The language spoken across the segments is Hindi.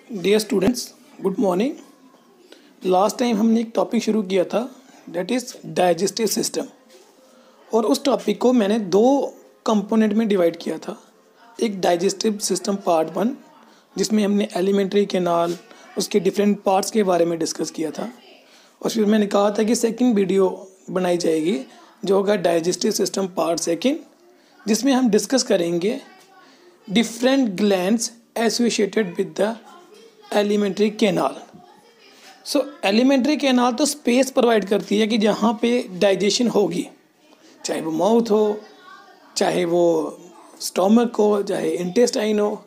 Dear students, good morning. Last time हमने एक टॉपिक शुरू किया था, दैट इज़ डाइजेस्टिव सिस्टम। और उस टॉपिक को मैंने दो कंपोनेंट में डिवाइड किया था। एक डाइजेस्टिव सिस्टम पार्ट 1, जिसमें हमने एलिमेंट्री कैनाल, उसके डिफरेंट पार्ट्स के बारे में डिस्कस किया था। और फिर मैंने कहा था कि सेकंड वीडियो बनाई जाएगी जो होगा डाइजेस्टिव सिस्टम पार्ट 2, जिसमें हम डिस्कस करेंगे different glands associated with the alimentary canal. So alimentary canal तो स्पेस प्रोवाइड करती है कि जहाँ पे डाइजेशन होगी, चाहे वो माउथ हो, चाहे वो स्टोमक हो, चाहे इंटेस्टाइन हो।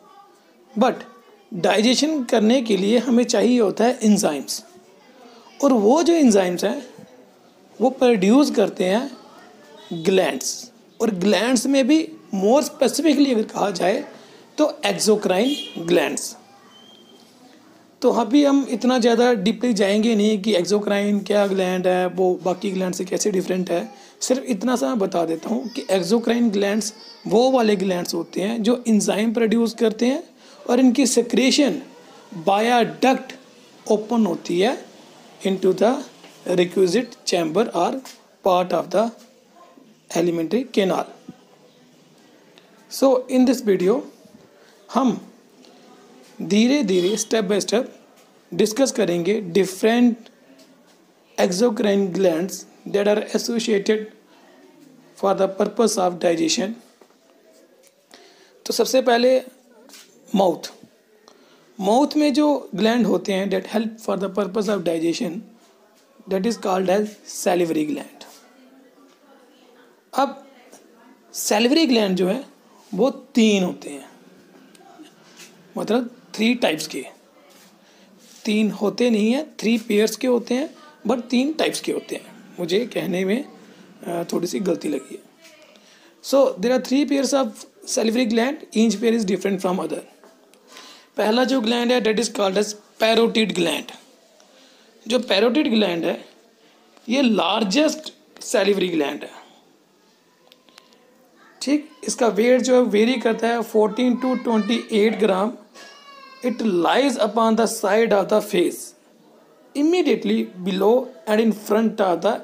बट डाइजेशन करने के लिए हमें चाहिए होता है एंजाइम्स, और वो जो एंजाइम्स हैं वो प्रोड्यूस करते हैं ग्लैंड्स। और ग्लैंड्स में भी मोर स्पेसिफिकली अगर कहा जाए तो एक्सोक्राइन ग्लैंड्स। तो अभी हम इतना ज़्यादा डीपली जाएंगे नहीं कि एक्सोक्राइन क्या ग्लैंड है, वो बाकी ग्लैंड से कैसे डिफरेंट है। सिर्फ इतना सा मैं बता देता हूँ कि एक्सोक्राइन ग्लैंड्स वो वाले ग्लैंड्स होते हैं जो एंजाइम प्रोड्यूस करते हैं, और इनकी सेक्रेशन बाया डक्ट ओपन होती है इनटू द रिक्विजिट चैम्बर और part of the alimentary canal. So in this video हम धीरे धीरे स्टेप बाय स्टेप डिस्कस करेंगे different exocrine glands that are associated for the purpose of digestion. तो सबसे पहले माउथ में जो ग्लैंड होते हैं that help for the purpose of digestion, that is called as salivary gland. अब सैलिवरी ग्लैंड जो है वो 3 होते हैं, मतलब 3 टाइप्स के। 3 होते नहीं हैं, 3 पेयर्स के होते हैं, बट 3 टाइप्स के होते हैं। मुझे कहने में थोड़ी सी गलती लगी है। So there are 3 pairs of salivary gland, each pair is different from other. पहला जो ग्लैंड है that is called as parotid gland. जो पैरोटिड ग्लैंड है ये लार्जेस्ट सैलिवरी ग्लैंड है। ठीक, इसका वेट जो है वेरी करता है 14 to 28 ग्राम। It lies upon the side of the face immediately below and in front of the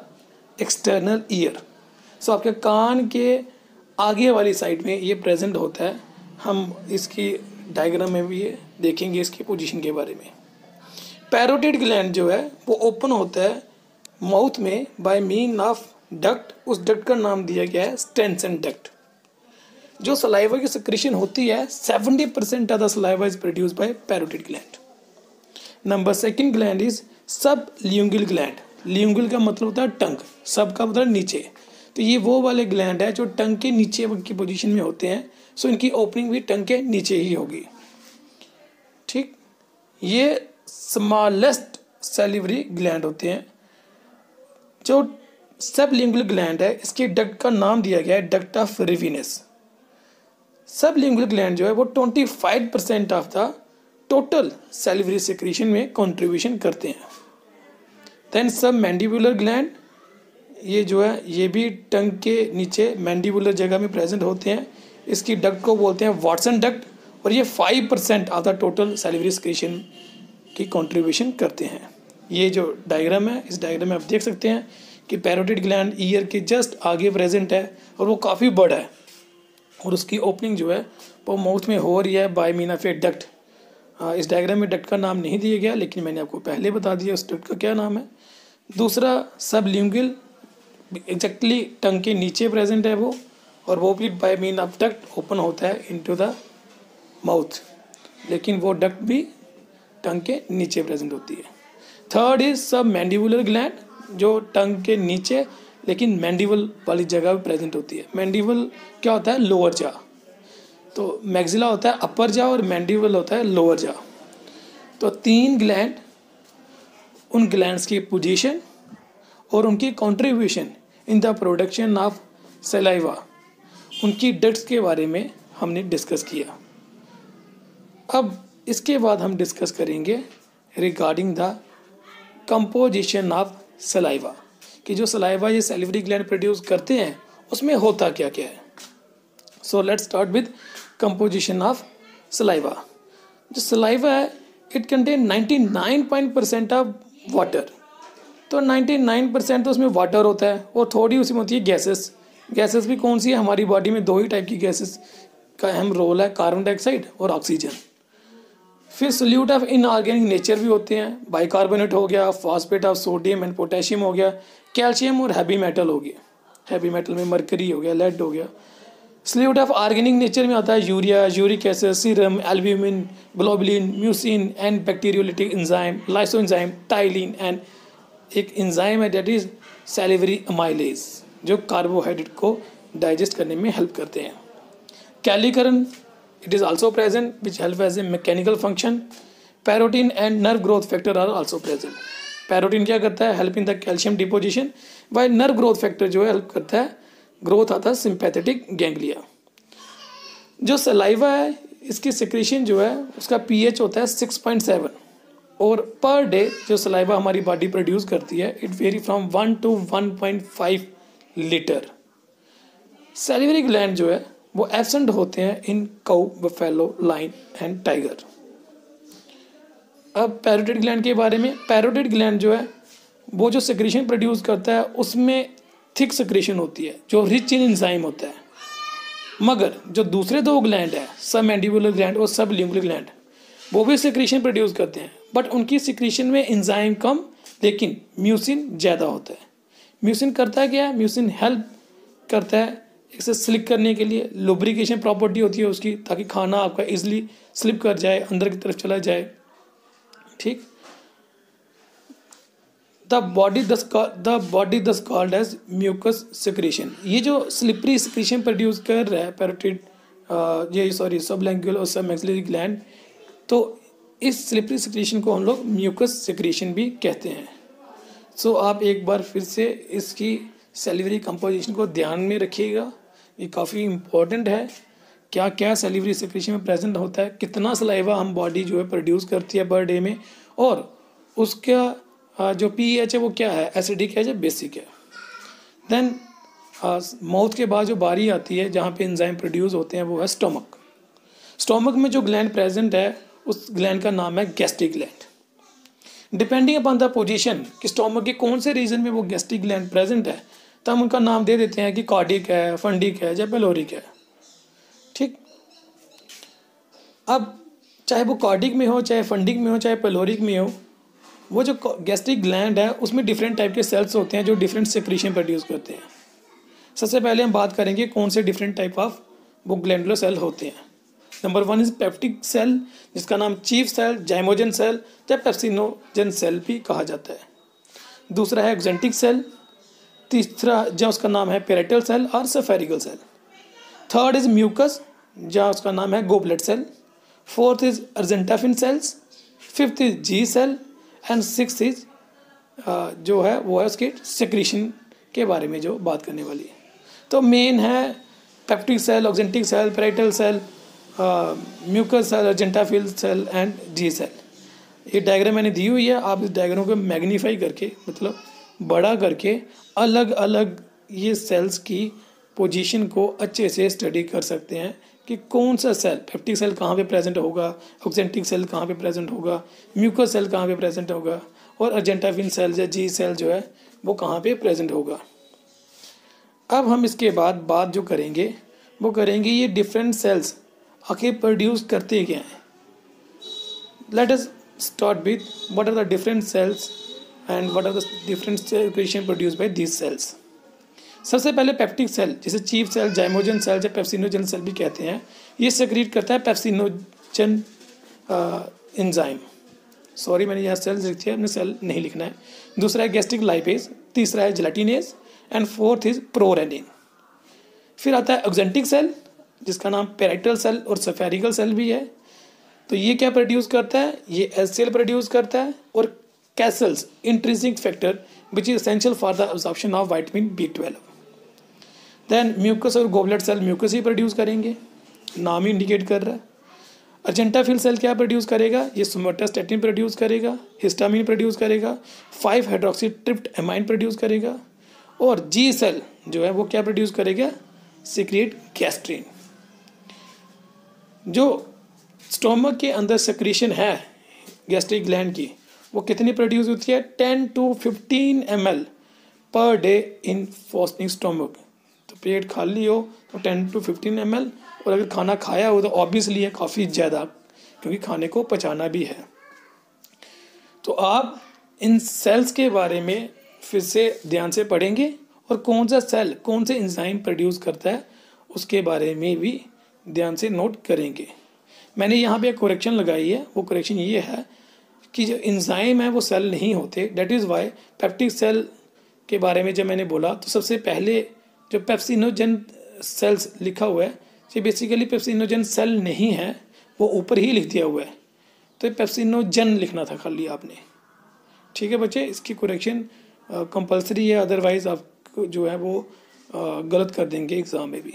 external ear. So आपके कान के आगे वाली साइड में ये प्रेजेंट होता है। हम इसकी डायग्राम में भी ये देखेंगे इसकी पोजीशन के बारे में। पैरोटिड ग्लैंड जो है वो ओपन होता है माउथ में बाय मीन ऑफ डक्ट। उस डक्ट का नाम दिया गया है स्टेनसन डक्ट। जो सलाइवा की सिक्रीशन होती है 70% of the saliva is produced by parotid gland. Number 2 gland is सब लिंगुअल ग्लैंड। लिंगुअल का मतलब होता है टंग, सब का मतलब नीचे। तो ये वो वाले ग्लैंड है जो टंग के नीचे की पोजीशन में होते हैं। सो इनकी ओपनिंग भी टंग के नीचे ही होगी। ठीक, ये स्मॉलेस्ट सैलिवरी ग्लैंड होते हैं। जो सब लिंगुअल ग्लैंड है इसके डक्ट का नाम दिया गया है डक्ट ऑफ रिविनस। सब लिंगुअल ग्लैंड जो है वो 25% of the total salivary secretion में कंट्रीब्यूशन करते हैं। देन सब मैंडिबुलर ग्लैंड, ये जो है ये भी टंग के नीचे मैंडिबुलर जगह में प्रेजेंट होते हैं। इसकी डक्ट को बोलते हैं वाटसन डक्ट, और ये 5% of the total salivary secretion की कंट्रीब्यूशन करते हैं। ये जो डायग्राम है, इस डायग्राम में आप देख सकते हैं कि पैरोटिड ग्लैंड ईयर के जस्ट आगे प्रेजेंट है और वो काफ़ी बड़ा है, और उसकी ओपनिंग जो है वो माउथ में हो रही है by mean of a duct. इस डायग्राम में डक्ट का नाम नहीं दिया गया, लेकिन मैंने आपको पहले बता दिया उस डक्ट का क्या नाम है। दूसरा सब लिंगुअल, एग्जैक्टली टंग के नीचे प्रेजेंट है वो, और वो भी by mean of duct open होता है इनटू द माउथ, लेकिन वो डक्ट भी टंग के नीचे प्रेजेंट होती है। थर्ड इज सब मैंडिबुलर ग्लैंड, जो टंग के नीचे लेकिन मैंडिबल वाली जगह पे प्रेजेंट होती है। मैंडिबल क्या होता है? लोअर जा। तो मैक्सिला होता है अपर जा और मैंडिबल होता है लोअर जा। तो 3 ग्लैंड, उन ग्लैंड्स की पोजीशन और उनकी contribution in the production of saliva, उनकी डक्ट्स के बारे में हमने डिस्कस किया। अब इसके बाद हम डिस्कस करेंगे regarding the composition of saliva, कि जो सलाइवा ये सैलिवरी ग्लैंड प्रोड्यूस करते हैं उसमें होता क्या क्या है। So let's start with composition of saliva. जो सलाइवा है इट कंटेन 99% ऑफ वाटर। तो 99% तो उसमें वाटर होता है और थोड़ी उसमें होती है गैसेस। गैसेस भी कौन सी है, हमारी बॉडी में 2 ही टाइप की गैसेस का अहम रोल है, कार्बन डाइऑक्साइड और ऑक्सीजन। फिर सोल्यूट ऑफ इनऑर्गेनिक नेचर भी होते हैं, बाइकार्बोनेट हो गया, phosphate of sodium and potassium हो गया, कैल्शियम और हैवी मेटल हो गया। हैवी मेटल में मरकरी हो गया, लेड हो गया। सोल्यूट ऑफ ऑर्गेनिक नेचर में आता है urea, uric acid, serum, albumin, globulin, mucin and bacteriolytic enzyme, lysoenzyme, ptyalin and एक एंजाइम है दैट इज सैलिवरी अमाइलेज, जो कार्बोहाइड्रेट को डाइजेस्ट करने में हेल्प करते हैं। कैलिकरन, it is also present which help as a mechanical function. Parotin and nerve growth factor are also present. पैरोटीन क्या करता है, help in the calcium deposition, while nerve growth factor जो है हेल्प करता है ग्रोथ आता है सिंपैथेटिक गैंग्लिया। जो सलाइवा है इसकी सिक्रीशन जो है उसका पीएच होता है 6.7 और पर डे जो सलाइवा हमारी बॉडी प्रोड्यूस करती है it very from 1 to 1.5 litre. Salivary gland जो है वो एब्सेंट होते हैं इन cow, buffalo, line and tiger. अब पैरोटिड ग्लैंड के बारे में, पैरोटिड ग्लैंड जो है वो जो सेक्रेशन प्रोड्यूस करता है उसमें थिक सेक्रेशन होती है जो रिच इन एंजाइम होता है। मगर जो दूसरे 2 ग्लैंड है, सब मैंडिबुलर ग्लैंड और सब लिंगुअल ग्लैंड, वो भी सेक्रेशन प्रोड्यूस करते हैं बट उनकी सेक्रेशन में एंजाइम कम लेकिन म्यूसिन ज़्यादा होता है। म्यूसिन करता है क्या है, म्यूसिन हेल्प करता है इसे स्लिप करने के लिए, लुब्रिकेशन प्रॉपर्टी होती है उसकी ताकि खाना आपका इजीली स्लिप कर जाए, अंदर की तरफ चला जाए। ठीक, द बॉडी दस कॉल्ड एज म्यूकस सिक्रीशन। ये जो स्लिपरी सिक्रीशन प्रोड्यूस कर रहा है पैरोटिड, ये सॉरी सबलिंगुअल और सब मैक्सिलरी ग्लैंड, तो इस स्लिपरी सिक्रीशन को हम लोग म्यूकस सिक्रीशन भी कहते हैं। सो आप एक बार फिर से इसकी सैलिवरी कंपोजिशन को ध्यान में रखिएगा, ये काफ़ी इम्पोर्टेंट है। क्या क्या सैलिवरी सिक्रीशन में प्रेजेंट होता है, कितना सलाइवा हम बॉडी जो है प्रोड्यूस करती है पर डे में, और उसका जो पीएच है वो क्या है, एसिडिक है या बेसिक है। देन माउथ के बाद जो बारी आती है जहाँ पे एंजाइम प्रोड्यूस होते हैं वो है स्टोमक। स्टोमक में जो ग्लैंड प्रेजेंट है उस ग्लैंड का नाम है gastric gland. Depending upon the position कि स्टोमक के कौन से रीजन में वो गैस्ट्रिक ग्लैंड प्रेजेंट है तो हम उनका नाम दे देते हैं कि कार्डिक है, फंडिक है या पेलोरिक है। ठीक, अब चाहे वो कार्डिक में हो, चाहे फंडिक में हो, चाहे पेलोरिक में हो, वो जो गैस्ट्रिक ग्लैंड है उसमें डिफरेंट टाइप के सेल्स होते हैं जो डिफरेंट सेक्रीशन प्रोड्यूस करते हैं। सबसे पहले हम बात करेंगे कौन से डिफरेंट टाइप ऑफ वो ग्लैंडुलर सेल होते हैं। नंबर 1 इज पेप्टिक सेल जिसका नाम चीफ सेल, जाइमोजन सेल या पेप्सिनोजन सेल भी कहा जाता है। दूसरा है एक्जेंटिक सेल। तीसरा जो उसका नाम है पेराइटल सेल और spherical cell. Third is mucus जहाँ उसका नाम है goblet cell. Fourth is argentaffin cells. Fifth is G cell and six is जो है वो है उसके सेक्रीशन के बारे में जो बात करने वाली है। तो मेन है peptic cell, oxyntic cell, parietal cell, mucus cell, argentaffin cell and G cell. ये डायग्राम मैंने दी हुई है, आप इस डायग्राम को मैग्नीफाई करके मतलब बड़ा करके अलग अलग ये सेल्स की पोजीशन को अच्छे से स्टडी कर सकते हैं कि कौन सा सेल, पेप्टिक सेल कहाँ पे प्रेजेंट होगा, ऑक्जेंटिक सेल कहाँ पे प्रेजेंट होगा, म्यूकस सेल कहाँ पे प्रेजेंट होगा और अर्जेंटाफिन सेल या जी सेल जो है वो कहाँ पे प्रेजेंट होगा। अब हम इसके बाद बात जो करेंगे वो करेंगे ये डिफरेंट सेल्स आखिर प्रोड्यूस करते क्या हैं। Let us start with what are the different cells and what are the different secretion produce by these cells. सबसे पहले पेप्टिक सेल जिसे चीफ सेल, जाइमोजन सेल या पेप्सिनोजन सेल भी कहते हैं, ये सेक्रीट करता है पेप्सिनोजन एंजाइम। सॉरी मैंने यहाँ सेल्स लिखी है, हमने सेल नहीं लिखना है। दूसरा है गैस्ट्रिक लाइपेज, तीसरा है जेलाटिनेज एंड फोर्थ इज प्रोरेनिन। फिर आता है ऑक्जेंटिक सेल जिसका नाम पेराइटल सेल और सेफेरिकल सेल भी है। तो ये क्या प्रोड्यूस करता है, ये एचसीएल प्रोड्यूस करता है और Castle's intrinsic factor which is essential for the absorption of vitamin B12। Then mucus और गोबलेट सेल म्यूकस ही प्रोड्यूस करेंगे, नाम ही इंडिकेट कर रहा है। अर्जेंटाफिन सेल क्या प्रोड्यूस करेगा, ये सोमेटोस्टैटिन प्रोड्यूस करेगा, हिस्टामिन प्रोड्यूस करेगा, 5-हाइड्रोक्सीट्रिप्ट प्रोड्यूस करेगा और जी सेल जो है वो क्या प्रोड्यूस करेगा, सीक्रेट गैस्ट्रिन। जो स्टोमक के अंदर सेक्रीशन है गैस्ट्रिक ग्लैंड की, वो कितनी प्रोड्यूस होती है? 10 to 15 ml per day in fasting stomach. तो पेट खाली हो तो 10 to 15 ml, और अगर खाना खाया हो तो ऑब्वियसली है काफ़ी ज़्यादा, क्योंकि खाने को पचाना भी है। तो आप इन सेल्स के बारे में फिर से ध्यान से पढ़ेंगे, और कौन सा सेल कौन से एंजाइम प्रोड्यूस करता है उसके बारे में भी ध्यान से नोट करेंगे। मैंने यहाँ पे एक करेक्शन लगाई है, वो करेक्शन ये है कि जो एंजाइम है वो सेल नहीं होते। That is why peptic cell के बारे में जब मैंने बोला तो सबसे पहले जो पेप्सिनोजन सेल्स लिखा हुआ है, ये बेसिकली पेप्सिनोजन सेल नहीं है, वो ऊपर ही लिख दिया हुआ है, तो ये पेप्सिनोजन लिखना था खाली आपने। ठीक है बच्चे, इसकी करेक्शन कंपलसरी है, अदरवाइज आप जो है वो गलत कर देंगे एग्ज़ाम में भी।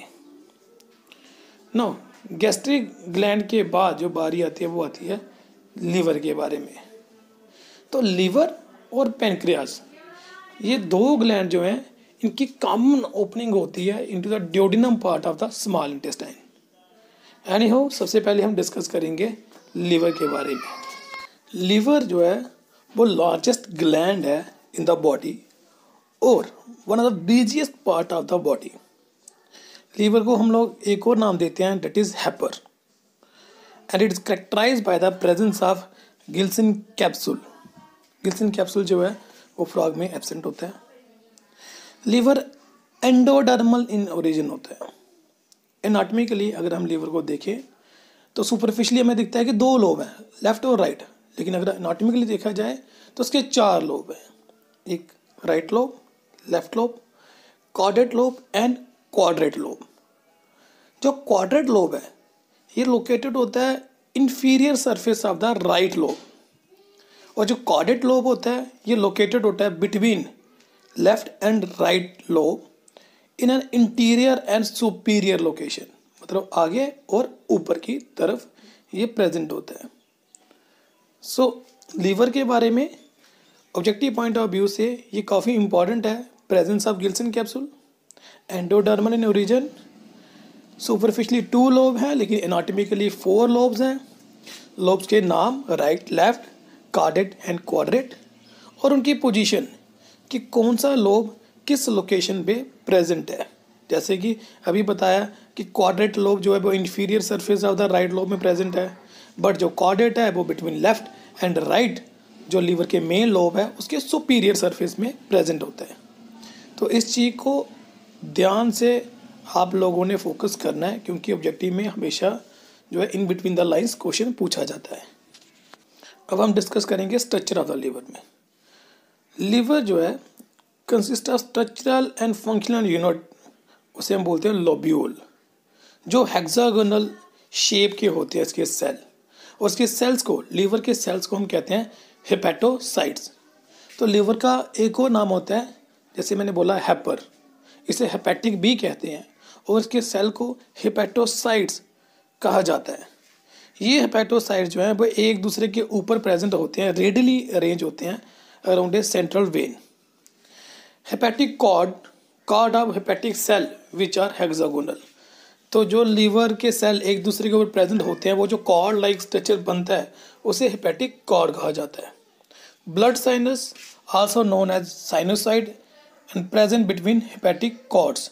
नो, गैस्ट्रिक ग्लैंड के बाद जो बारी आती है वो आती है लीवर के बारे में। तो लीवर और पैनक्रियास, ये दो ग्लैंड जो हैं इनकी कॉमन ओपनिंग होती है into the duodenum part of the small intestine. Any हो, सबसे पहले हम डिस्कस करेंगे लीवर के बारे में। लीवर जो है वो लार्जेस्ट ग्लैंड है इन द बॉडी और one of the busiest part of the body. Liver को हम लोग एक और नाम देते हैं, that is hepar, and it is characterised by the presence of Glisson capsule. Glisson capsule जो है वो फ्रॉग में एब्सेंट होता है। लीवर एंडोडर्मल इन ओरिजिन होता है। एनाटॉमिकली अगर हम लीवर को देखें तो सुपरफिशियली हमें दिखता है कि दो लोब हैं, लेफ्ट और राइट, लेकिन अगर एनाटॉमिकली देखा जाए तो उसके चार लोब हैं, एक right lobe, left lobe, caudate lobe and quadrate lobe. जो क्वाड्रेट लोब है ये लोकेटेड होता है inferior surface of the right lobe, और जो कॉर्डेट लोब होता है ये लोकेटेड होता है between left and right lobe in an interior and superior location, मतलब आगे और ऊपर की तरफ ये प्रेजेंट होता है। सो लीवर के बारे में ऑब्जेक्टिव पॉइंट ऑफ व्यू से ये काफ़ी इंपॉर्टेंट है। Presence of Glisson capsule, endodermal in origin, superficially 2 lobe हैं लेकिन एनाटॉमिकली 4 लोब्स हैं। लोब्स के नाम right, left, caudate and quadrate, और उनकी पोजीशन कि कौन सा लोब किस लोकेशन पे प्रेजेंट है। जैसे कि अभी बताया कि क्वाड्रेट लोब जो है वो inferior surface of the right lobe में प्रेजेंट है, बट जो क्वाड्रेट है वो बिटवीन लेफ्ट एंड राइट जो लीवर के मेन लोब है उसके सुपीरियर सरफेस में प्रेजेंट होता है। तो इस चीज़ को ध्यान से आप लोगों ने फोकस करना है, क्योंकि ऑब्जेक्टिव में हमेशा जो है in between the lines question पूछा जाता है। अब हम डिस्कस करेंगे स्ट्रक्चर ऑफ द लीवर में। लीवर जो है consist of structural and functional unit, उसे हम बोलते हैं लोब्यूल, जो हेक्सागोनल शेप के होते हैं इसके सेल, और इसके सेल्स को, लीवर के सेल्स को हम कहते हैं हेपेटोसाइट्स। तो लीवर का एक और नाम होता है, जैसे मैंने बोला हेपर, इसे हेपेटिक भी कहते हैं, और इसके सेल को हेपेटोसाइट्स कहा जाता है। ये हेपेटोसाइट्स जो हैं वो एक दूसरे के ऊपर प्रेजेंट होते हैं, रेडिली अरेंज होते हैं around a central vein. Hepatic cord of hepatic cell which are hexagonal. तो जो लीवर के सेल एक दूसरे के ऊपर प्रेजेंट होते हैं, वो जो कॉर्ड लाइक स्ट्रक्चर बनता है उसे हेपेटिक कॉर्ड कहा जाता है। Blood sinus also known as sinusoid and present between hepatic cords.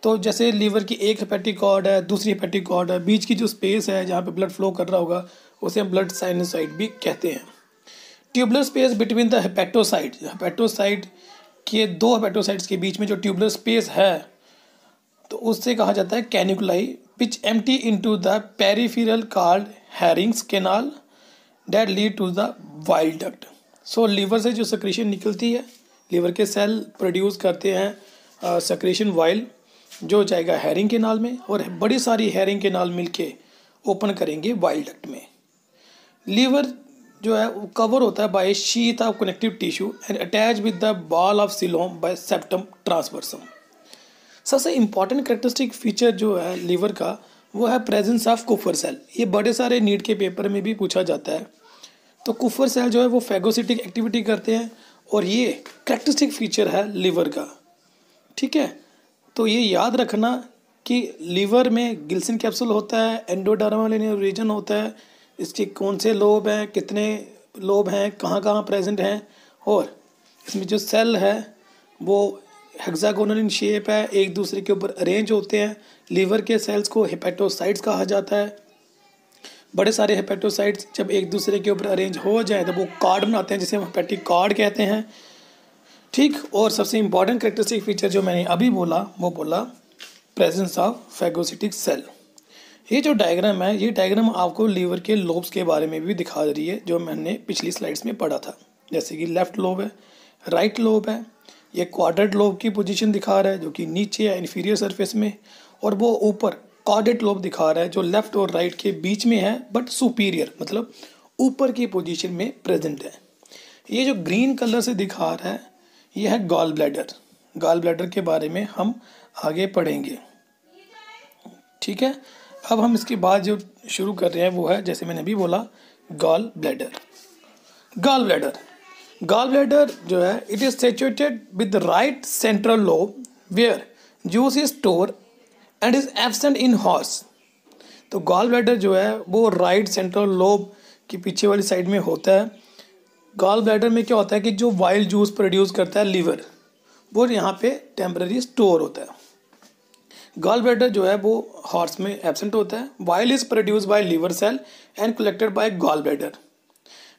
तो जैसे लीवर की एक हेपेटिक कॉर्ड है, दूसरी हेपेटिक कॉर्ड है, बीच की जो स्पेस है जहाँ पे ब्लड फ्लो कर रहा होगा उसे हम ब्लड साइनोसाइड भी कहते हैं। ट्यूबुलर स्पेस बिटवीन द हेपेटोसाइड, हेपेटोसाइड के दो हेपेटोसाइड्स के बीच में जो ट्यूबुलर स्पेस है तो उससे कहा जाता है canaliculi, which empty into the peripheral called Hering's canal that lead to the bile duct. So liver से जो सेक्रेशन निकलती है, लीवर के सेल प्रोड्यूस करते हैं सेक्रेशन वाइल, जो जाएगा हैरिंग कैनाल में, और बड़ी सारी हैरिंग कैनाल मिलके ओपन करेंगे वाइल डक्ट में। लीवर जो है वो कवर होता है by sheath of connective tissue and attach with the wall of coelom by septum transversum. सबसे इंपॉर्टेंट करेक्टरिस्टिक फीचर जो है लीवर का वो है प्रेजेंस ऑफ कुफर सेल। ये बड़े सारे नीट के पेपर में भी पूछा जाता है। तो कुफर सेल जो है वो फैगोसिटिक एक्टिविटी करते हैं, और ये करेक्टरिस्टिक फीचर है लीवर का। ठीक है, तो ये याद रखना कि लीवर में गिल्सन कैप्सूल होता है, एंडोडर्मल इन ओरिजिन होता है, इसके कौन से लोब हैं, कितने लोब हैं, कहाँ कहाँ प्रेजेंट हैं, और इसमें जो सेल है वो हेक्सागोनल इन शेप है, एक दूसरे के ऊपर अरेंज होते हैं। लीवर के सेल्स को हेपेटोसाइट्स कहा जाता है। बड़े सारे हेपेटोसाइट्स जब एक दूसरे के ऊपर अरेंज हो जाए तो वो कार्ड बनाते हैं जिसे हम हेपेटिक कार्ड कहते हैं। ठीक, और सबसे इंपॉर्टेंट कैरेक्टरिस्टिक फीचर जो मैंने अभी बोला वो बोला प्रेजेंस ऑफ फैगोसिटिक सेल। ये जो डायग्राम है, ये डायग्राम आपको लीवर के लोब्स के बारे में भी दिखा रही है जो मैंने पिछली स्लाइड्स में पढ़ा था। जैसे कि लेफ्ट लोब है, राइट लोब है, ये क्वाड्रेंट लोब की पोजीशन दिखा रहा है जो कि नीचे है इन्फीरियर सरफेस में, और वो ऊपर क्वाड्रेंट लोब दिखा रहा है जो लेफ्ट और राइट के बीच में है बट सुपीरियर, मतलब ऊपर की पोजीशन में प्रेजेंट है। ये जो ग्रीन कलर से दिखा रहा है ये है गॉल ब्लैडर। गॉल ब्लैडर के बारे में हम आगे पढ़ेंगे। ठीक है, अब हम इसके बाद जो शुरू कर रहे हैं वो है, जैसे मैंने अभी बोला, gall bladder. Gall bladder, gall bladder जो है it is situated with the right central lobe where juice is store and is absent in horse. तो गॉल ब्लैडर जो है वो राइट सेंट्रल लोब की पीछे वाली साइड में होता है। गॉल ब्लैडर में क्या होता है कि जो वाइल्ड जूस प्रोड्यूस करता है लीवर, वो यहाँ पे टेम्पररी स्टोर होता है। गॉल ब्लैडर जो है वो हॉर्स में एब्सेंट होता है। Bile is produce by liver cell and collected by gall bladder.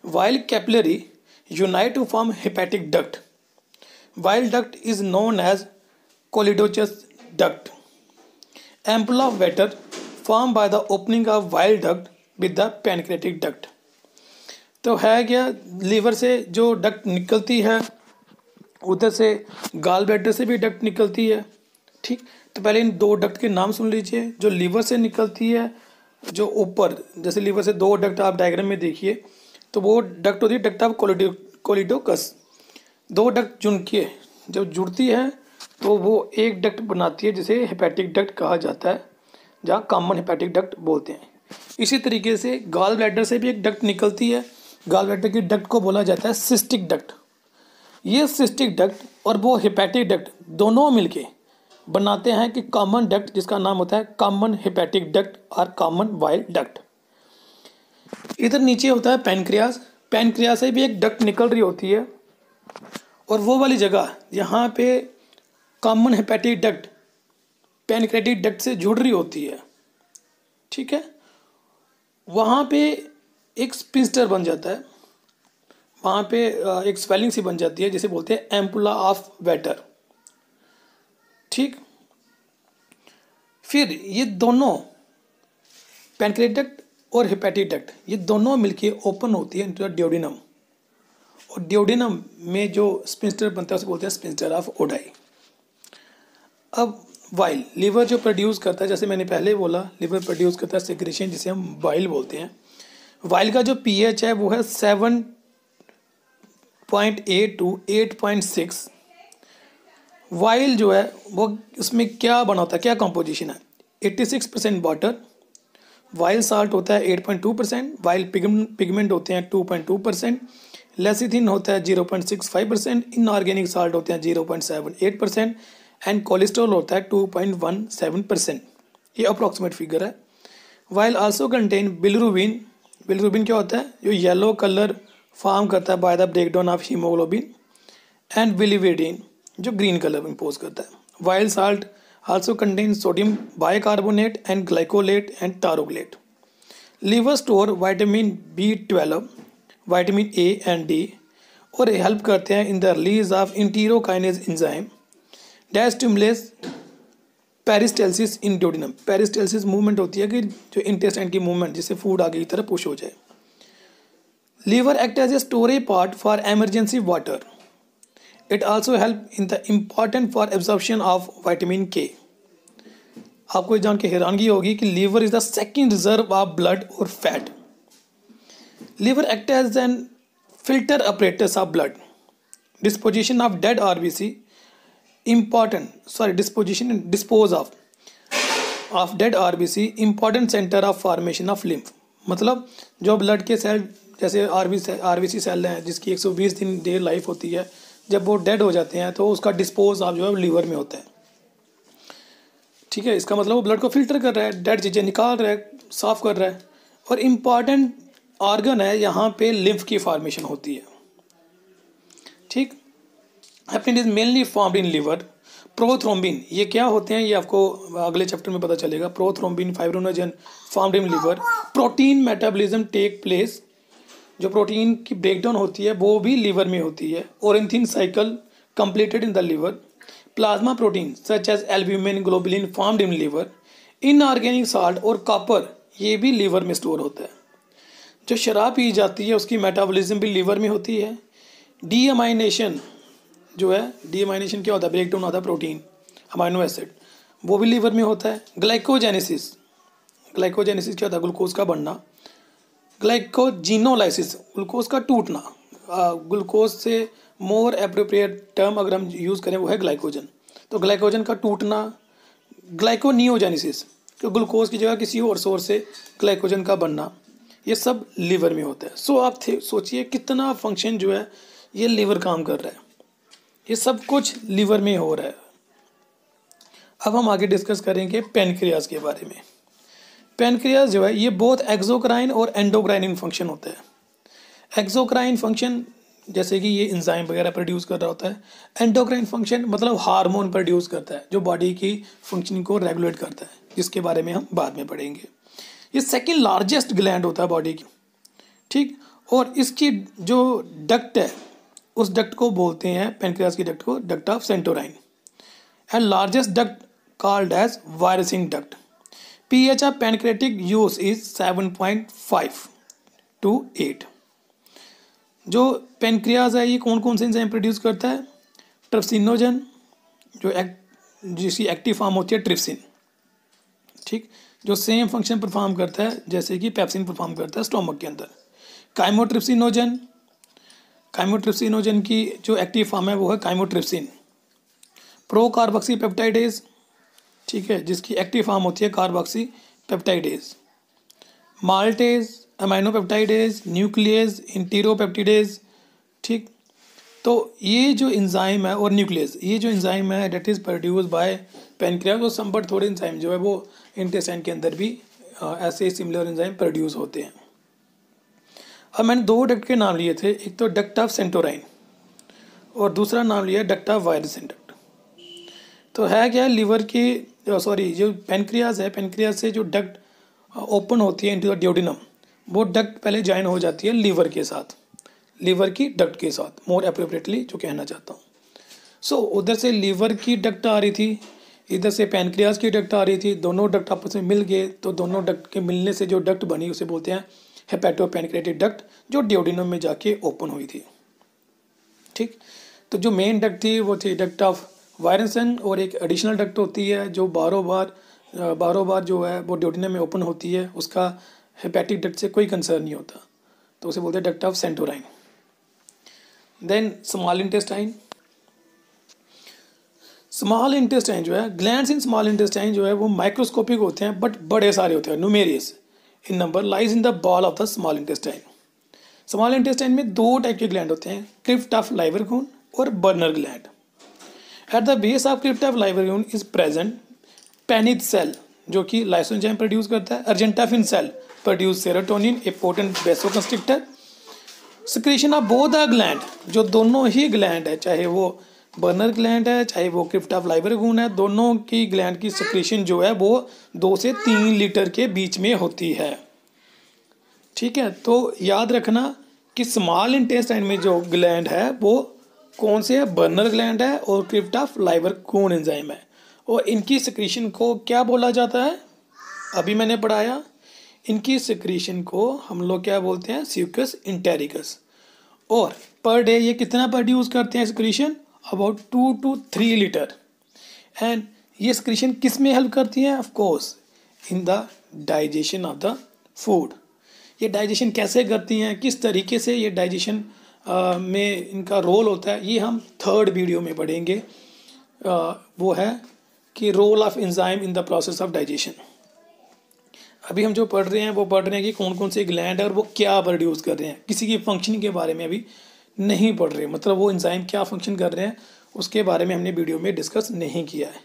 Bile capillary unite to form hepatic duct. Bile duct is known as choledochus duct. Ampulla of Vater form by the opening of bile duct with the pancreatic duct. तो है क्या, लीवर से जो डक्ट निकलती है उधर से गॉल ब्लैडर से भी डक्ट निकलती है। ठीक, तो पहले इन दो डक्ट के नाम सुन लीजिए। जो लीवर से निकलती है, जो ऊपर, जैसे लीवर से दो डक्ट आप डायग्राम में देखिए तो वो डक्ट होती है डक्ट ऑफ कोलिडोकस। दो डक्ट जुड़के जब जुड़ती है तो वो एक डक्ट बनाती है जिसे हेपेटिक डक्ट कहा जाता है, जहाँ कॉमन हेपेटिक डक्ट बोलते हैं। इसी तरीके से गॉल ब्लैडर से भी एक डक्ट निकलती है। गॉल ब्लैडर की डक्ट को बोला जाता है सिस्टिक डक्ट। ये सिस्टिक डक्ट और वो हेपेटिक डक्ट दोनों मिलके बनाते हैं कि कॉमन डक्ट, जिसका नाम होता है कॉमन हेपेटिक डक्ट और कॉमन वाइल डक्ट। इधर नीचे होता है पैनक्रियास। पैनक्रियास से भी एक डक्ट निकल रही होती है, और वो वाली जगह यहाँ पे common hepatic duct pancreatic duct से जुड़ रही होती है। ठीक है, वहाँ पे एक स्पिंस्टर बन जाता है, वहाँ पे एक स्वेलिंग सी बन जाती है जिसे बोलते हैं एम्पुला ऑफ वाटर। ठीक, फिर ये दोनों पैनक्रेटिक डक्ट और हेपेटिक डक्ट ये दोनों मिलके ओपन होती है इनटू द ड्यूडेनम, और ड्यूडेनम में जो स्पिंस्टर बनता है उसे बोलते हैं स्पिंस्टर ऑफ ओडाई। अब वाइल, लीवर जो प्रोड्यूस करता है, जैसे मैंने पहले बोला, लीवर प्रोड्यूस करता है सेक्रेशन जिसे हम वाइल बोलते हैं। वाइल का जो पीएच है वो है 7.8 टू 8.6। वाइल जो है वो उसमें क्या बना होता है, क्या कंपोजिशन है, 86% वाटर, वाइल साल्ट होता है 8.2%, वाइल पिगमेंट होते हैं 2.2%, लेसिथिन होता है 0.65%, इनऑर्गेनिक साल्ट होते हैं 0.78% एंड कोलेस्ट्रॉल होता है 2.17%। ये अप्रॉक्सीमेट फिगर है। Bile also contain bilirubin. Bilirubin क्या होता है, जो येलो कलर फॉर्म करता है by the breakdown of haemoglobin, and biliverdin जो ग्रीन कलर इम्पोज करता है। Bile salt also contain sodium bicarbonate and glycolate and taurocholate. Liver store vitamin B12, vitamin A and D, और हेल्प करते हैं in the release of enterokinase enzyme that stimulates peristalsis in duodenum. Peristalsis movement होती है कि जो इंटेस्टाइन की मूवमेंट, जिससे फूड आगे की तरफ पुश हो जाए। Liver act as a storage part for emergency water. It also help in the important for absorption of vitamin K। आपको जान के हैरानगी होगी कि liver is the second reserve of blood और फैट। Liver act as an filter apparatus of blood. Disposition of dead RBC dispose of dead RBC important center of formation of lymph। मतलब जो ब्लड के सेल, जैसे RBC सेल हैं जिसकी 120 दिन देर लाइफ होती है, जब वो डेड हो जाते हैं तो उसका डिस्पोज ऑफ जो है लीवर में होता है। ठीक है, इसका मतलब वो ब्लड को फिल्टर कर रहा है, डेड चीज़ें निकाल रहा है, साफ कर रहा है, और इम्पॉर्टेंट ऑर्गन है यहाँ पे लिम्फ की फॉर्मेशन होती है। ठीक, heparin is mainly formed in liver. Prothrombin ये क्या होते हैं ये आपको अगले चैप्टर में पता चलेगा। Prothrombin fibrinogen formed in liver. Protein metabolism take place, जो प्रोटीन की ब्रेकडाउन होती है वो भी लीवर में होती है। Ornithine cycle completed in the liver. Plasma protein such as albumin globulin formed in liver. Inorganic salt और कॉपर ये भी लीवर में स्टोर होता है। जो शराब पी जाती है उसकी मेटाबॉलिज्म भी लीवर में होती है। डीअमाइनेशन जो है, डीअमाइनेशन क्या होता है, ब्रेकडाउन होता है प्रोटीन अमाइनो एसिड, वो भी लीवर में होता है। ग्लाइकोजेनेसिस, ग्लाइकोजेनेसिस क्या होता है, ग्लूकोज का बनना। ग्लाइकोजिनोलाइसिस ग्लूकोज का टूटना। ग्लूकोज से मोर एप्रोप्रिएट टर्म अगर हम यूज़ करें वो है ग्लाइकोजन, तो ग्लाइकोजन का टूटना। ग्लाइकोनियोजेनेसिस तो ग्लूकोज की जगह किसी और सोर्स से ग्लाइकोजन का बनना, ये सब लीवर में होता है। सो आप सोचिए कितना फंक्शन जो है ये लीवर काम कर रहा है, ये सब कुछ लीवर में हो रहा है। अब हम आगे डिस्कस करेंगे पेनक्रियाज के बारे में। पेनक्रियाज जो है ये बहुत एक्सोक्राइन और एंडोक्राइन फंक्शन होता है। एक्सोक्राइन फंक्शन जैसे कि ये एंजाइम वगैरह प्रोड्यूस कर रहा होता है। एंडोक्राइन फंक्शन मतलब हार्मोन प्रोड्यूस करता है जो बॉडी की फंक्शनिंग को रेगुलेट करता है, जिसके बारे में हम बाद में पढ़ेंगे। ये सेकंड लार्जेस्ट ग्लैंड होता है बॉडी की, ठीक, और इसकी जो डक्ट है उस डक्ट को बोलते हैं, पेनक्रियाज की डक्ट को, duct of Santorini. And largest duct called as Wirsung duct. pH of pancreatic juice is 7.5 to 8। जो पेनक्रियाज है ये कौन कौन से एंजाइम प्रोड्यूस करता है, ट्रिप्सिनोजन जिसकी एक्टिव फॉर्म होती है ट्रिप्सिन, ठीक, जो सेम फंक्शन परफॉर्म करता है जैसे कि पेप्सिन परफॉर्म करता है स्टोमक के अंदर। काइमोट्रिप्सिनोजन, काइमोट्रिप्सिनोजन की जो एक्टिव फॉर्म है वो है काइमोट्रिप्सिन। प्रो कार्बोक्सी पेप्टाइडेज, ठीक है, जिसकी एक्टिव फॉर्म होती है carboxypeptidase. Maltase, aminopeptidase, nucleus, enteropeptidase, ठीक। तो ये जो एंजाइम है और न्यूक्लियस, ये जो एंजाइम है that is produce by pancreas. और सम बट थोड़े एंजाइम जो है वो इंटेस्टाइन के अंदर भी ऐसे सिमिलर एंजाइम प्रोड्यूस होते हैं। अब मैंने दो डक्ट के नाम लिए थे, एक तो डक्ट ऑफ सेंटोराइन और दूसरा नाम लिया डक्ट ऑफ वायरसिन डक्ट। तो है क्या, लीवर की सॉरी जो पेनक्रियाज है, पेनक्रियाज से जो डक्ट ओपन होती है इनटू द ड्यूडेनम, वो डक्ट पहले ज्वाइन हो जाती है लीवर के साथ, लीवर की डक्ट के साथ, मोर अप्रोप्रिएटली जो कहना चाहता हूँ। सो उधर से लीवर की डक्ट आ रही थी, इधर से पेनक्रियाज की डक्ट आ रही थी, दोनों डक्ट आपस में मिल गए, तो दोनों डक्ट के मिलने से जो डक्ट बनी उसे बोलते हैं हेपेटोपेनक्रियाटिक डक्ट, जो ड्यूडेनम में जाके ओपन हुई थी, ठीक। तो जो मेन डक्ट थी वो थी डक्ट ऑफ वायरसन, और एक एडिशनल डक्ट होती है जो बारों बार जो है वो ड्यूडेनम में ओपन होती है, उसका हेपेटिक डक्ट से कोई कंसर्न नहीं होता, तो उसे बोलते हैं duct of Santorini. Then small intestine, small intestine जो है, ग्लैंड्स इन स्मॉल इंटेस्टाइन जो है वो माइक्रोस्कोपिक होते हैं बट बड़े सारे होते हैं, numerous in number, lies in the wall of the small intestine. Small intestine में दो टाइप के ग्लैंड होते हैं, क्रिप्ट ऑफ लाइवरगून और Brunner gland. At the base of crypt of Lieberkuhn is present Paneth cell जो कि लाइसोजाइम प्रोड्यूस करता है। Argentaffin cell produce serotonin, a potent vasoconstrictor. Secretion of both the gland, जो दोनों ही ग्लैंड है, चाहे वो बर्नर ग्लैंड है चाहे वो क्रिप्ट ऑफ लाइवरगून है, दोनों की ग्लैंड की सिक्रीशन जो है वो 2 से 3 लीटर के बीच में होती है, ठीक है। तो याद रखना कि स्मॉल इंटेस्टाइन में जो ग्लैंड है वो कौन से है, बर्नर ग्लैंड है और क्रिप्ट ऑफ लाइवरगून एंजाइम है, और इनकी सिक्रीशन को क्या बोला जाता है, अभी मैंने पढ़ाया, इनकी सिक्रीशन को हम लोग क्या बोलते हैं, स्यूकस इंटेरिकस। और पर डे ये कितना प्रोड्यूस करते हैं secretion, about 2 to 3 litre. And ये सिक्रीशन किस में हेल्प करती है, of course in the digestion of the food. ये डाइजेशन कैसे करती हैं, किस तरीके से ये डाइजेशन में इनका रोल होता है, ये हम 3rd वीडियो में पढ़ेंगे। वो है कि role of enzyme in the process of digestion. अभी हम जो पढ़ रहे हैं वो पढ़ रहे हैं कि कौन कौन से ग्लैंड है और वो क्या प्रोड्यूस कर रहे हैं, किसी की फंक्शनिंग के बारे में अभी नहीं पढ़ रहे, मतलब वो एंजाइम क्या फंक्शन कर रहे हैं उसके बारे में हमने वीडियो में डिस्कस नहीं किया है,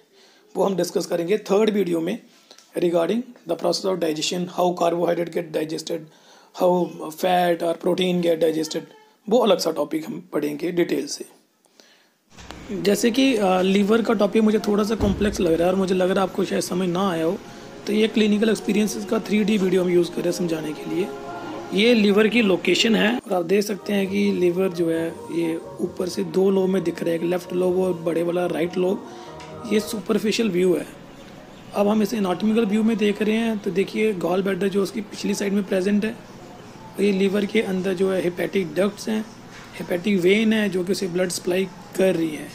वो हम डिस्कस करेंगे 3rd वीडियो में regarding the process of digestion, how carbohydrate get digested, how fat और प्रोटीन गेट डाइजेस्टेड, वो अलग सा टॉपिक हम पढ़ेंगे डिटेल से। जैसे कि लीवर का टॉपिक मुझे थोड़ा सा कॉम्प्लेक्स लग रहा है और मुझे लग रहा है आपको शायद समझ ना आया हो, तो ये क्लिनिकल एक्सपीरियंसेस का 3D वीडियो हम यूज़ कर रहे हैं समझाने के लिए। ये लीवर की लोकेशन है और आप देख सकते हैं कि लीवर जो है ये ऊपर से 2 लोब में दिख रहा है, एक लेफ्ट लोब और बड़े वाला राइट लोब। ये सुपरफिशियल व्यू है। अब हम इसे एनाटॉमिकल व्यू में देख रहे हैं तो देखिए गॉल ब्लैडर जो उसकी पिछली साइड में प्रेजेंट है। ये लीवर के अंदर जो है हेपेटिक डक्ट्स हैं, हेपेटिक वेन है जो कि उसे ब्लड सप्लाई कर रही है।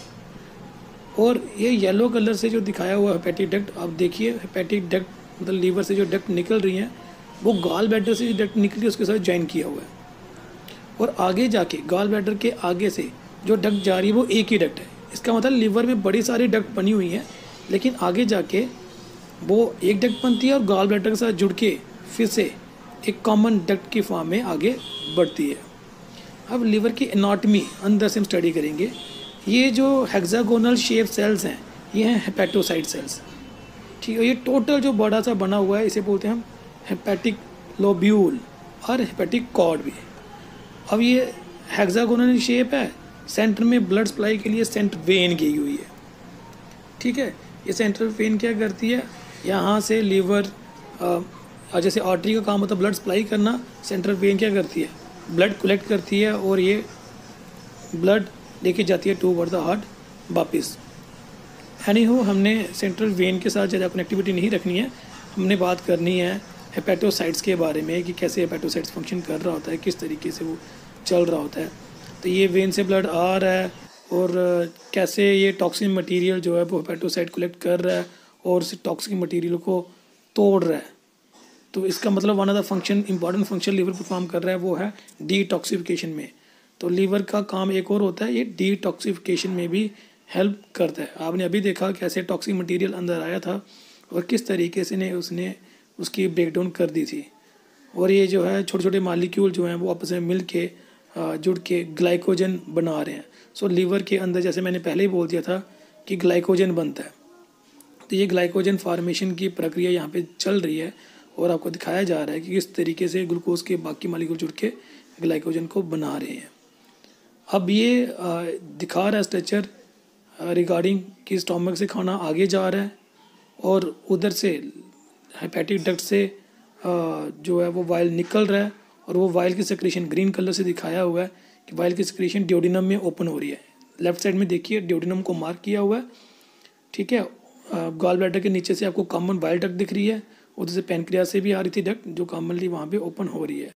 और ये येलो कलर से जो दिखाया हुआ हेपेटिक डक्ट, आप देखिए हेपेटिक डक्ट मतलब लीवर से जो डक्ट निकल रही हैं वो गॉल ब्लैडर से जो डक्ट निकली उसके साथ ज्वाइन किया हुआ है। और आगे जाके गॉल ब्लैडर के आगे से जो डक्ट जा रही है वो एक ही डक्ट है। इसका मतलब लीवर में बड़ी सारी डक्ट बनी हुई हैं, लेकिन आगे जाके वो एक डक्ट बनती है और गॉल ब्लैडर के साथ जुड़ के फिर से एक कॉमन डक्ट की फॉर्म में आगे बढ़ती है। अब लीवर की एनाटॉमी अंदर से हम स्टडी करेंगे। ये जो हेक्सागोनल शेप सेल्स हैं ये हैं हेपेटोसाइट सेल्स, ठीक है। ये टोटल जो बड़ा सा बना हुआ है इसे बोलते हैं हम हेपेटिक लोब्यूल और हेपेटिक कॉर्ड भी। अब ये हेक्सागोनल शेप है, सेंटर में ब्लड सप्लाई के लिए सेंट्रल वेन की हुई है, ठीक है। ये सेंट्रल वेन क्या करती है, यहाँ से लीवर जैसे आर्टरी का काम होता है ब्लड सप्लाई करना, सेंट्रल वेन क्या करती है ब्लड कलेक्ट करती है और ये ब्लड लेके जाती है टूवर्ड द हार्ट वापस। एनीहो हमने सेंट्रल वेन के साथ ज़्यादा कनेक्टिविटी नहीं रखनी है, हमने बात करनी है हेपेटोसाइट्स के बारे में कि कैसे हेपेटोसाइट्स फंक्शन कर रहा होता है, किस तरीके से वो चल रहा होता है। तो ये वेन से ब्लड आ रहा है और कैसे ये टॉक्सिन मटेरियल जो है वो हेपेटोसाइट कलेक्ट कर रहा है और उस टॉक्सिक मटेरियल को तोड़ रहा है। तो इसका मतलब one of the function important function liver perform कर रहा है वो है डिटॉक्सिफिकेशन में। तो लीवर का काम एक और होता है, ये डिटॉक्सिफिकेशन में भी हेल्प करता है। आपने अभी देखा कैसे टॉक्सिक मटेरियल अंदर आया था और किस तरीके से उसने उसकी ब्रेकडाउन कर दी थी। और ये जो है छोटे छोटे मालिक्यूल जो हैं वो आपस में मिल के जुड़ के ग्लाइकोजन बना रहे हैं। सो लीवर के अंदर जैसे मैंने पहले ही बोल दिया था कि ग्लाइकोजन बनता है, तो ये ग्लाइकोजन फार्मेशन की प्रक्रिया यहाँ पे चल रही है और आपको दिखाया जा रहा है कि किस तरीके से ग्लूकोज के बाकी मालिक्यूल जुड़ के ग्लाइकोजन को बना रहे हैं। अब ये दिखा रहा है स्ट्रक्चर रिगार्डिंग कि स्टोमक से खाना आगे जा रहा है और उधर से हेपेटिक डक्ट से जो है वो वाइल निकल रहा है और वो वाइल की सेक्रेशन ग्रीन कलर से दिखाया हुआ है कि वाइल की सेक्रेशन ड्यूडिनम में ओपन हो रही है। लेफ्ट साइड में देखिए ड्यूडिनम को मार्क किया हुआ है, ठीक है। गॉल ब्लैडर के नीचे से आपको कॉमन वाइल डक्ट दिख रही है, उधर से पैनक्रियास से भी आ रही थी डक्ट जो कॉमनली वहाँ पे ओपन हो रही है।